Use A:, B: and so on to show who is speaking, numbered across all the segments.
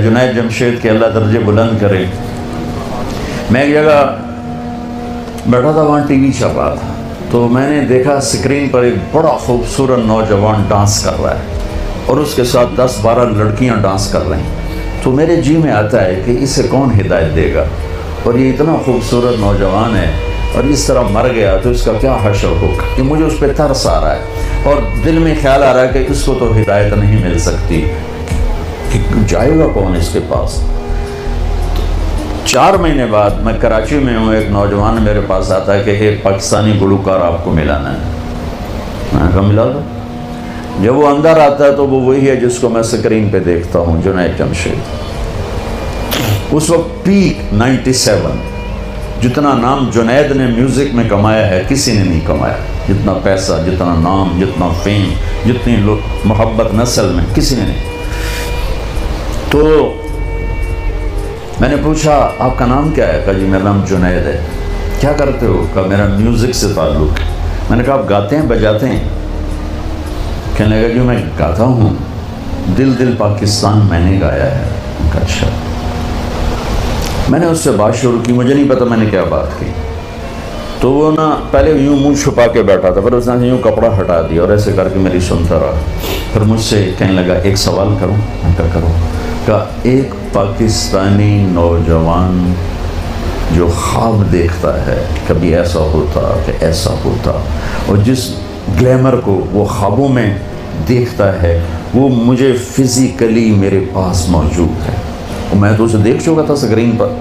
A: जुनैद जमशेद के अल्लाह दर्जे बुलंद करे। मैं एक जगह बैठा था, वहाँ टीवी चल रहा था, तो मैंने देखा स्क्रीन पर एक बड़ा खूबसूरत नौजवान डांस कर रहा है और उसके साथ 10-12 लड़कियां डांस कर रही हैं। तो मेरे जी में आता है कि इसे कौन हिदायत देगा, और ये इतना खूबसूरत नौजवान है और इस तरह मर गया तो इसका क्या हश्र होगा। कि मुझे उस पर तरस आ रहा है और दिल में ख्याल आ रहा है कि इसको तो हिदायत नहीं मिल सकती, कि जाएगा कौन इसके पास। 4 महीने बाद मैं कराची में हूँ, एक नौजवान मेरे पास आता है कि एक पाकिस्तानी गुलकार आपको मिलाना है। मैंने कहा मिला दो। जब वो अंदर आता है तो वो वही है जिसको मैं स्क्रीन पे देखता हूँ, जुनैद जमशेद। उस वक्त पीक 97, जितना नाम जुनैद ने म्यूज़िक में कमाया है किसी ने नहीं कमाया, जितना पैसा, जितना नाम, जितना फेम, जितनी मोहब्बत नस्ल में किसी ने नहीं। तो मैंने पूछा आपका नाम क्या है? कहा जी मेरा नाम जुनैद है। क्या करते हो? कहा मेरा म्यूज़िक से ताल्लुक़ है। मैंने कहा आप गाते हैं बजाते हैं? कहने लगा जो मैं गाता हूँ, दिल दिल पाकिस्तान मैंने गाया है। कहा अच्छा। मैंने उससे बात शुरू की, मुझे नहीं पता मैंने क्या बात की। तो वो ना पहले यूँ मुंह छुपा के बैठा था, फिर उसने यूँ कपड़ा हटा दिया और ऐसे करके मेरी सुनता रहा। फिर मुझसे कहने लगा एक सवाल करूँ? मैं क्या करूँ? कहा एक पाकिस्तानी नौजवान जो ख्वाब देखता है कभी ऐसा होता कि ऐसा होता, और जिस ग्लैमर को वो ख्वाबों में देखता है वो मुझे फिज़िकली मेरे पास मौजूद है। और मैं तो उसे देख चुका था स्क्रीन पर,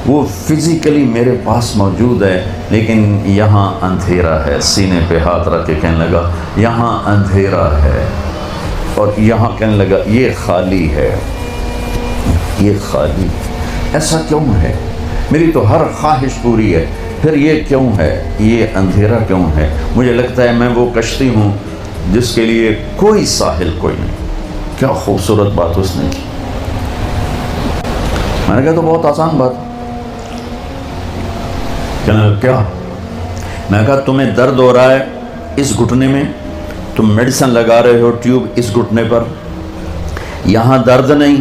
A: वो फिज़िकली मेरे पास मौजूद है, लेकिन यहाँ अंधेरा है। सीने पे हाथ रख के कहने लगा यहाँ अंधेरा है, और यहाँ कहने लगा ये खाली है, ये खाली। ऐसा क्यों है? मेरी तो हर ख्वाहिश पूरी है, फिर ये क्यों है? ये अंधेरा क्यों है? मुझे लगता है मैं वो कश्ती हूँ जिसके लिए कोई साहिल कोई नहीं। क्या खूबसूरत बात उसने की। मैंने कहा तो बहुत आसान बात। क्या? मैं कहा तुम्हें दर्द हो रहा है इस घुटने में, तुम मेडिसिन लगा रहे हो ट्यूब इस घुटने पर, यहाँ दर्द नहीं,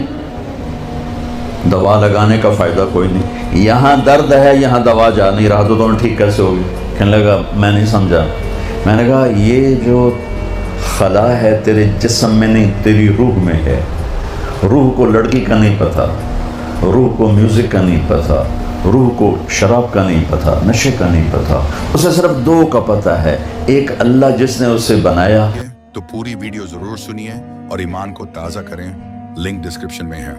A: दवा लगाने का फ़ायदा कोई नहीं। यहाँ दर्द है, यहाँ दवा जा नहीं रहा, तो तुम्हें ठीक कैसे होगी? कहने लगा मैं नहीं समझा। मैंने कहा ये जो खला है तेरे जिस्म में नहीं, तेरी रूह में है। रूह को लड़की का नहीं पता, रूह को म्यूज़िक का नहीं पता, रूह को शराब का नहीं पता, नशे का नहीं पता, उसे सिर्फ 2 का पता है। एक अल्लाह जिसने उसे बनाया।
B: तो पूरी वीडियो ज़रूर सुनिए और ईमान को ताज़ा करें। लिंक डिस्क्रिप्शन में है।